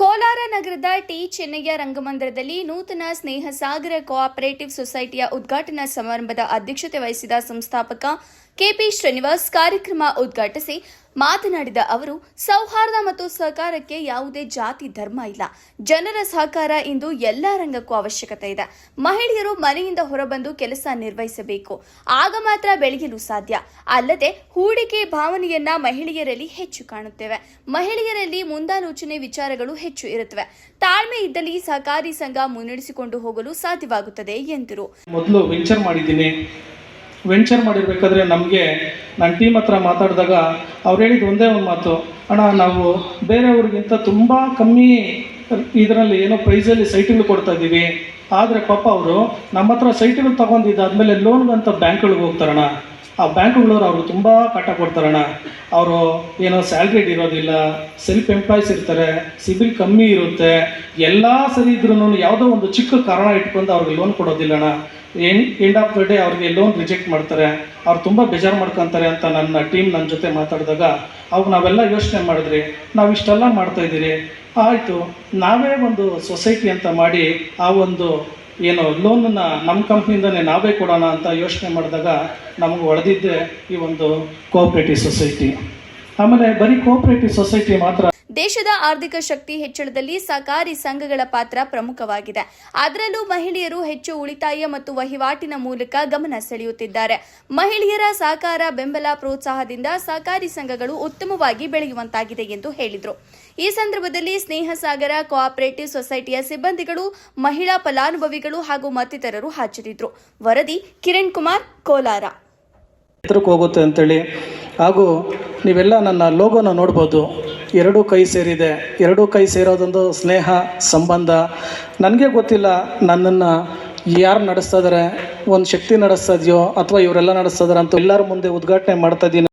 ಕೋಲಾರ ನಗರದ ಟಿ ಚೆನ್ನಯ್ಯ ರಂಗಮಂದಿರದಲ್ಲಿ ನೂತನ ಸ್ನೇಹ ಸಾಗರ ಕೋಆಪರೇಟಿವ್ ಸೊಸೈಟಿಯ ಉದ್ಘಾಟನಾ ಸಮಾರಂಭದ ಅಧ್ಯಕ್ಷತೆ ವಹಿಸಿದ ಸಂಸ್ಥಾಪಕ ಕೆಪಿ ಶ್ರೀನಿವಾಸ್ ಕಾರ್ಯಕ್ರಮ ಉದ್ಘಾಟಿಸಿ ಮಾತನಾಡಿದ ಅವರು, ಸೌಹಾರ್ದ ಮತ್ತು ಸಹಕಾರಕ್ಕೆ ಯಾವುದೇ ಜಾತಿ ಧರ್ಮ ಇಲ್ಲ. ಜನರ ಸಹಕಾರ ಇಂದು ಎಲ್ಲಾ ರಂಗಕ್ಕೂ ಅವಶ್ಯಕತೆ ಇದೆ. ಮಹಿಳೆಯರು ಮನೆಯಿಂದ ಹೊರಬಂದು ಕೆಲಸ ನಿರ್ವಹಿಸಬೇಕು, ಆಗ ಮಾತ್ರ ಬೆಳೆಯಲು ಸಾಧ್ಯ. ಅಲ್ಲದೆ ಹೂಡಿಕೆ ಭಾವನೆಯನ್ನ ಮಹಿಳೆಯರಲ್ಲಿ ಹೆಚ್ಚು ಕಾಣುತ್ತೇವೆ. ಮಹಿಳೆಯರಲ್ಲಿ ಮುಂದಾಲೋಚನೆ ವಿಚಾರಗಳು ಹೆಚ್ಚು ಇರುತ್ತವೆ. ತಾಳ್ಮೆ ಇದ್ದಲ್ಲಿ ಸಹಕಾರಿ ಸಂಘ ಮುನ್ನಡೆಸಿಕೊಂಡು ಹೋಗಲು ಸಾಧ್ಯವಾಗುತ್ತದೆ ಎಂದರು. ಮೊದಲು ವೆಂಚರ್ ಮಾಡಿರ್ಬೇಕಾದ್ರೆ ನಮಗೆ ನನ್ನ ಟೀಮ್ ಹತ್ರ ಮಾತಾಡಿದಾಗ ಅವ್ರು ಹೇಳಿದ್ದು ಒಂದೇ ಒಂದು ಮಾತು, ಅಣ್ಣ ನಾವು ಬೇರೆಯವ್ರಿಗಿಂತ ತುಂಬ ಕಮ್ಮಿ ಇದರಲ್ಲಿ ಏನೋ ಪ್ರೈಸಲ್ಲಿ ಸೈಟ್ಗಳು ಕೊಡ್ತಾ ಇದ್ದೀವಿ, ಆದರೆ ಪಾಪ ಅವರು ನಮ್ಮ ಹತ್ರ ಸೈಟ್ಗಳು ತೊಗೊಂಡಿದ್ದಾದಮೇಲೆ ಲೋನ್ಗಂತ ಬ್ಯಾಂಕ್ಗಳಿಗೆ ಹೋಗ್ತಾರಣ್ಣ. ಆ ಬ್ಯಾಂಕ್ಗಳವ್ರು ಅವ್ರಿಗೆ ತುಂಬ ಕಾಟ ಕೊಡ್ತಾರಣ್ಣ. ಅವರು ಏನೋ ಸ್ಯಾಲ್ರಿಡ್ ಇರೋದಿಲ್ಲ, ಸೆಲ್ಫ್ ಎಂಪ್ಲಾಯ್ಸ್ ಇರ್ತಾರೆ, ಸಿಬಿಲ್ ಕಮ್ಮಿ ಇರುತ್ತೆ, ಎಲ್ಲ ಸರಿ ಇದ್ರೂ ಯಾವುದೋ ಒಂದು ಚಿಕ್ಕ ಕಾರಣ ಇಟ್ಕೊಂಡು ಅವ್ರಿಗೆ ಲೋನ್ ಕೊಡೋದಿಲ್ಲಣ್ಣ. ಎಂಡ್ ಆಫ್ ದ ಡೇ ಅವ್ರಿಗೆ ಲೋನ್ ರಿಜೆಕ್ಟ್ ಮಾಡ್ತಾರೆ, ಅವ್ರು ತುಂಬ ಬೇಜಾರು ಮಾಡ್ಕೊತಾರೆ ಅಂತ ನನ್ನ ಟೀಮ್ ನನ್ನ ಜೊತೆ ಮಾತಾಡಿದಾಗ ಅವಾಗ ನಾವೆಲ್ಲ ಯೋಚನೆ ಮಾಡಿದ್ರಿ, ನಾವು ಇಷ್ಟೆಲ್ಲ ಮಾಡ್ತಾಯಿದ್ದೀರಿ, ಆಯಿತು ನಾವೇ ಒಂದು ಸೊಸೈಟಿ ಅಂತ ಮಾಡಿ ಆ ಒಂದು ಏನು ಲೋನನ್ನು ನಮ್ಮ ಕಂಪ್ನಿಯಿಂದನೇ ನಾವೇ ಕೊಡೋಣ ಅಂತ ಯೋಚನೆ ಮಾಡಿದಾಗ ನಮಗೆ ಹೊಡೆದಿದ್ದೆ ಈ ಒಂದು ಕೋಆಪರೇಟಿವ್ ಸೊಸೈಟಿ. ಆಮೇಲೆ ಬರೀ ಕೋಆಪರೇಟಿವ್ ಸೊಸೈಟಿ ಮಾತ್ರ ದೇಶದ ಆರ್ಥಿಕ ಶಕ್ತಿ ಹೆಚ್ಚಳದಲ್ಲಿ ಸಹಕಾರಿ ಸಂಘಗಳ ಪಾತ್ರ ಪ್ರಮುಖವಾಗಿದೆ. ಅದರಲ್ಲೂ ಮಹಿಳೆಯರು ಹೆಚ್ಚು ಉಳಿತಾಯ ಮತ್ತು ವಹಿವಾಟಿನ ಮೂಲಕ ಗಮನ ಸೆಳೆಯುತ್ತಿದ್ದಾರೆ. ಮಹಿಳೆಯರ ಸಹಕಾರ, ಬೆಂಬಲ, ಪ್ರೋತ್ಸಾಹದಿಂದ ಸಹಕಾರಿ ಸಂಘಗಳು ಉತ್ತಮವಾಗಿ ಬೆಳೆಯುವಂತಾಗಿದೆ ಎಂದು ಹೇಳಿದರು. ಈ ಸಂದರ್ಭದಲ್ಲಿ ಸ್ನೇಹ ಸಾಗರ ಕೋಆಪರೇಟಿವ್ ಸೊಸೈಟಿಯ ಸಿಬ್ಬಂದಿಗಳು, ಮಹಿಳಾ ಫಲಾನುಭವಿಗಳು ಹಾಗೂ ಮತ್ತಿತರರು ಹಾಜರಿದ್ದರು. ವರದಿ ಕಿರಣ್ ಕುಮಾರ್, ಕೋಲಾರ. ಹೋಗುತ್ತೆ ಅಂತೇಳಿ ಹಾಗೂ ನೀವೆಲ್ಲ ನನ್ನ ಲೋಗೋನ ನೋಡ್ಬೋದು. ಎರಡೂ ಕೈ ಸೇರಿದೆ. ಎರಡೂ ಕೈ ಸೇರೋದೊಂದು ಸ್ನೇಹ ಸಂಬಂಧ. ನನಗೆ ಗೊತ್ತಿಲ್ಲ ನನ್ನನ್ನು ಯಾರು ನಡೆಸ್ತಾ ಇದ್ದಾರೆ, ಒಂದು ಶಕ್ತಿ ನಡೆಸ್ತಾ ಇದೆಯೋ ಅಥವಾ ಇವರೆಲ್ಲ ನಡೆಸ್ತಾ ಇದ್ದಾರೆ ಅಂತ ಎಲ್ಲರ ಮುಂದೆ ಉದ್ಘಾಟನೆ ಮಾಡ್ತಾ ಇದ್ದೀನಿ.